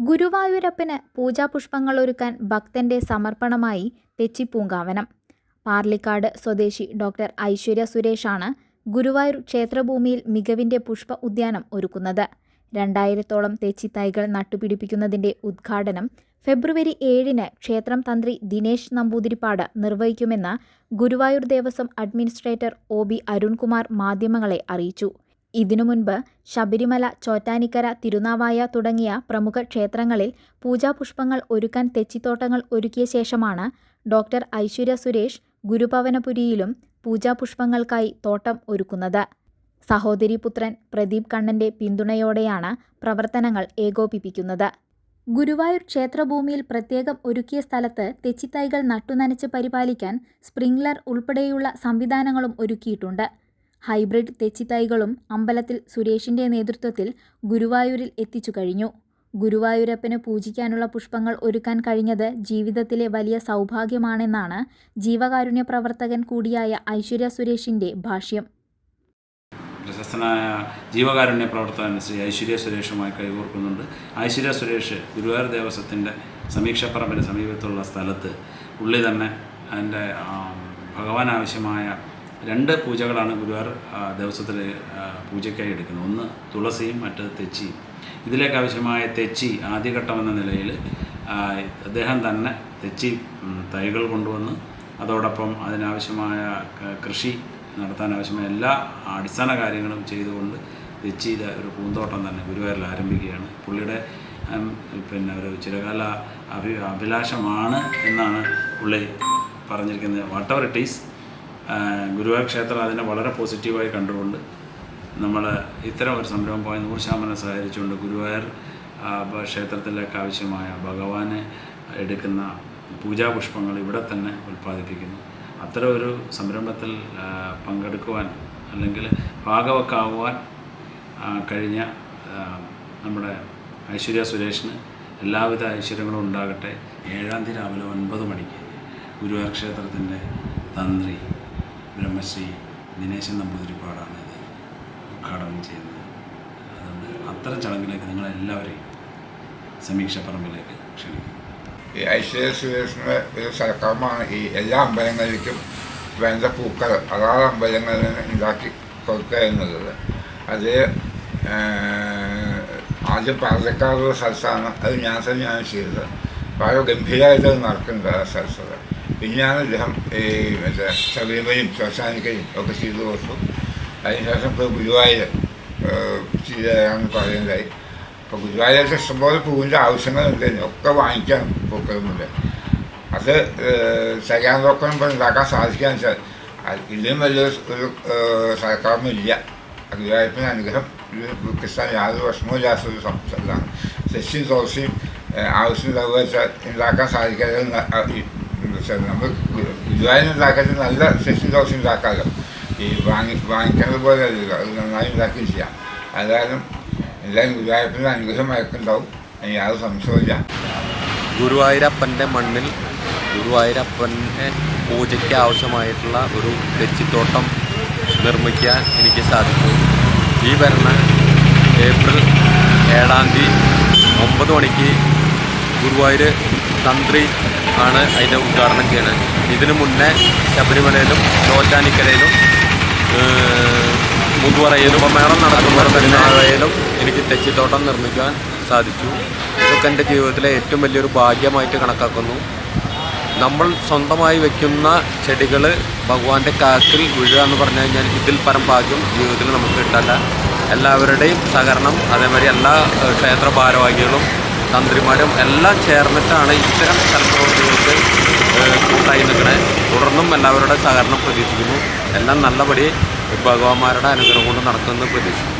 ഗുരുവായൂരപ്പന് പൂജാപുഷ്പങ്ങൾ ഒരുക്കാൻ ഭക്തന്റെ സമർപ്പണമായി തെച്ചിപ്പൂങ്കാവനം. പാർലിക്കാട് സ്വദേശി ഡോക്ടർ ഐശ്വര്യ സുരേഷാണ് ഗുരുവായൂർ ക്ഷേത്രഭൂമിയിൽ മികവിന്റെ പുഷ്പ ഉദ്യാനം ഒരുക്കുന്നത്. 2000-ഓളം തെച്ചിത്തൈകൾ നട്ടുപിടിപ്പിക്കുന്നതിന്റെ ഉദ്ഘാടനം ഫെബ്രുവരി 7-ന് ക്ഷേത്രം തന്ത്രി ദിനേശ് നമ്പൂതിരിപ്പാട് നിർവഹിക്കുമെന്ന് ഗുരുവായൂർ ദേവസ്വം അഡ്മിനിസ്ട്രേറ്റർ OB അരുൺകുമാർ മാധ്യമങ്ങളെ അറിയിച്ചു. ഇതിനു മുൻപ് ശബരിമല, ചോറ്റാനിക്കര, തിരുനാവായ തുടങ്ങിയ പ്രമുഖ ക്ഷേത്രങ്ങളിൽ പൂജാപുഷ്പങ്ങൾ ഒരുക്കാൻ തെച്ചിത്തോട്ടങ്ങൾ ഒരുക്കിയ ശേഷമാണ് ഡോക്ടർ ഐശ്വര്യ സുരേഷ് ഗുരുഭവനപുരിയിലും പൂജാപുഷ്പങ്ങൾക്കായി തോട്ടം ഒരുക്കുന്നത്. സഹോദരി പുത്രൻ പ്രദീപ് കണ്ണന്റെ പിന്തുണയോടെയാണ് പ്രവർത്തനങ്ങൾ ഏകോപിപ്പിക്കുന്നത്. ഗുരുവായൂർ ക്ഷേത്രഭൂമിയിൽ പ്രത്യേകം ഒരുക്കിയ സ്ഥലത്ത് തെച്ചിത്തൈകൾ നട്ടുനനച്ച് പരിപാലിക്കാൻ സ്പ്രിംഗ്ലർ ഉൾപ്പെടെയുള്ള സംവിധാനങ്ങളും ഒരുക്കിയിട്ടുണ്ട്. ഹൈബ്രിഡ് തെച്ചിത്തൈകളും അമ്പലത്തിൽ സുരേഷിന്റെ നേതൃത്വത്തിൽ ഗുരുവായൂരിൽ എത്തിച്ചു കഴിഞ്ഞു. ഗുരുവായൂരപ്പന് പൂജിക്കാനുള്ള പുഷ്പങ്ങൾ ഒരുക്കാൻ കഴിഞ്ഞത് ജീവിതത്തിലെ വലിയ സൗഭാഗ്യമാണെന്നാണ് ജീവകാരുണ്യ പ്രവർത്തകൻ കൂടിയായ ഐശ്വര്യ സുരേഷിന്റെ ഭാഷ്യം. പ്രശസ്തനായ ജീവകാരുണ്യ പ്രവർത്തകൻ ശ്രീ ഐശ്വര്യ സുരേഷുമായി കൈകോർക്കുന്നുണ്ട്. ഐശ്വര്യ സുരേഷ് ഗുരുവായൂർ ദേവസ്വത്തിൻ്റെ സമീക്ഷപ്പറമ്പിന് സമീപത്തുള്ള സ്ഥലത്ത് ഉള്ളി തന്നെ അതിൻ്റെ ഭഗവാനാവശ്യമായ 2 പൂജകളാണ് ഗുരുവായൂർ ദേവസ്വത്തിൽ പൂജയ്ക്കായി എടുക്കുന്നത്. ഒന്ന് തുളസിയും മറ്റത് തെച്ചിയും. ഇതിലേക്ക് ആവശ്യമായ തെച്ചി ആദ്യഘട്ടമെന്ന നിലയിൽ അദ്ദേഹം തന്നെ തെച്ചി തൈകൾ കൊണ്ടുവന്ന് അതോടൊപ്പം അതിനാവശ്യമായ കൃഷി നടത്താനാവശ്യമായ എല്ലാ അടിസ്ഥാന കാര്യങ്ങളും ചെയ്തുകൊണ്ട് തെച്ചിയുടെ ഒരു പൂന്തോട്ടം തന്നെ ഗുരുവായൂരിൽ ആരംഭിക്കുകയാണ്. പുള്ളിയുടെ ഒരു ചിരകാല അഭിലാഷമാണ് എന്നാണ് പുള്ളി പറഞ്ഞിരിക്കുന്നത്. What ever it is, Guruvayur ക്ഷേത്രം അതിനെ വളരെ പോസിറ്റീവായി കണ്ടുകൊണ്ട് നമ്മൾ ഇത്തരം ഒരു സംരംഭം 100% സഹകരിച്ചുകൊണ്ട് ഗുരുവായൂർ ക്ഷേത്രത്തിലേക്ക് ആവശ്യമായ ഭഗവാനെ എടുക്കുന്ന പൂജാപുഷ്പങ്ങൾ ഇവിടെ തന്നെ ഉൽപ്പാദിപ്പിക്കുന്നു. അത്തരം ഒരു സംരംഭത്തിൽ പങ്കെടുക്കുവാൻ അല്ലെങ്കിൽ ഭാഗവക്കാവുവാൻ കഴിഞ്ഞ നമ്മുടെ ഐശ്വര്യ സുരേഷിന് എല്ലാവിധ ഐശ്വര്യങ്ങളും ഉണ്ടാകട്ടെ. 7-ാം തീയതി രാവിലെ 9 മണിക്ക് ഗുരുവായൂർ ക്ഷേത്രത്തിൻ്റെ തന്ത്രി ബ്രഹ്മശ്രീ ദിനേശൻ നമ്പൂതിരിപ്പാടാണ് ഇത് ഉദ്ഘാടനം ചെയ്യുന്നത്. അതുകൊണ്ട് അത്തരം ചടങ്ങിലേക്ക് നിങ്ങളെല്ലാവരെയും സമീക്ഷപ്പറമ്പിലേക്ക് ക്ഷണിക്കും. ഈ ഐശ്വര്യ സുരേഷിൻ്റെ ഒരു സൽക്കർമ്മമാണ് ഈ എല്ലാ അമ്പലങ്ങളിലേക്കും വേണ്ട പൂക്കൾ അതാത് അമ്പലങ്ങളിൽ നിന്ന് ഉണ്ടാക്കി കൊടുക്കുക എന്നുള്ളത്. അത് ആദ്യം പാചകക്കാരുടെ സ്ഥലത്താണ് അത് ഞാൻ തന്നെയാണ് ചെയ്തത്. വളരെ ഗംഭീരമായിട്ട് അത് നടക്കുന്നത് ആ സ്ഥലത്ത്. പിന്നെയാണ് ഇദ്ദേഹം ഈ ശബരിമലയും ചോറ്റാനിക്കയും ഒക്കെ ചെയ്തു കൊടുത്തു. അതിനുശേഷം ഇപ്പോൾ ഗുരുവായൂർ ചെയ്തതാണെന്ന് പറയുന്നതായി. അപ്പോൾ ഗുരുവായൂരൊക്കെ ഇഷ്ടംപോലെ പൂവിൻ്റെ ആവശ്യങ്ങളുണ്ടായിരുന്നു. ഒക്കെ വാങ്ങിക്കാൻ പൂക്കളുമില്ല. അത് ചെയ്യാൻ നോക്കണം ഇപ്പോൾ ഉണ്ടാക്കാൻ സാധിക്കുകയെന്ന് വെച്ചാൽ ഇതിലും വലിയൊരു സൽക്കർമ്മമില്ല. ഗുരുവായൂരപ്പൻ്റെ അനുഗ്രഹം ക്രിസ്താൻ യാതൊരു വിഷമമില്ലാത്തൊരു സംസ്ഥാനമാണ്. തെച്ചിയും തുളസിയും ആവശ്യമുണ്ടാവുക വെച്ചാൽ ഉണ്ടാക്കാൻ സാധിക്കാതെ നമ്മൾ ഗുരുവായൂരിൽ ഉണ്ടാക്കിയിട്ട് നല്ല തെച്ചിയും തുളസിയും ഉണ്ടാക്കാമല്ലോ. ഈ വാങ്ങിക്കുന്നത് പോലെ അല്ലല്ലോ, അത് നന്നായി ഉണ്ടാക്കുകയും ചെയ്യാം. അതായാലും എല്ലാവരും ഗുരുവായൂരപ്പൻ്റെ അനുഗ്രഹം മയക്കുണ്ടാവും, അതിന് യാതൊരു സംശയമില്ല. ഗുരുവായൂരപ്പൻ്റെ മണ്ണിൽ ഗുരുവായൂരപ്പൻ്റെ പൂജയ്ക്ക് ആവശ്യമായിട്ടുള്ള ഒരു തെച്ചിത്തോട്ടം നിർമ്മിക്കാൻ എനിക്ക് സാധിച്ചു. ഈ വരുന്ന ഏപ്രിൽ 7-ാം തീയതി 9 മണിക്ക് ഗുരുവായൂർ തന്ത്രി ആണ് അതിൻ്റെ ഉദ്ഘാടനം ചെയ്യുന്നത്. ഇതിനു മുന്നേ ശബരിമലയിലും ചോറ്റാനിക്കരയിലും മുതുവറയിലും മേളം നടത്തുമ്പോൾ പെരുന്നാളയിലും എനിക്ക് തെച്ചിത്തോട്ടം നിർമ്മിക്കാൻ സാധിച്ചു. ഇതൊക്കെ എൻ്റെ ജീവിതത്തിലെ ഏറ്റവും വലിയൊരു ഭാഗ്യമായിട്ട് കണക്കാക്കുന്നു. നമ്മൾ സ്വന്തമായി വയ്ക്കുന്ന ചെടികൾ ഭഗവാന്റെ കാക്കിൽ വീഴുക എന്ന് പറഞ്ഞു കഴിഞ്ഞാൽ ഇതിൽ പരം ഭാഗ്യം ജീവിതത്തിൽ നമുക്ക് കിട്ടല്ല. എല്ലാവരുടെയും സഹകരണം, അതേമാതിരി എല്ലാ ക്ഷേത്ര ഭാരവാഹികളും തന്ത്രിമാരും എല്ലാം ചേർന്നിട്ടാണ് ഇത്തരം സ്ഥലപ്രവൃത്തികൾക്ക് കൂട്ടായി നിൽക്കണേ. തുടർന്നും എല്ലാവരുടെ സഹകരണം പ്രതീക്ഷിക്കുന്നു. എല്ലാം നല്ലപടി ഭഗവാന്മാരുടെ അനുഗ്രഹം കൊണ്ട് നടത്തുമെന്ന് പ്രതീക്ഷിക്കുന്നു.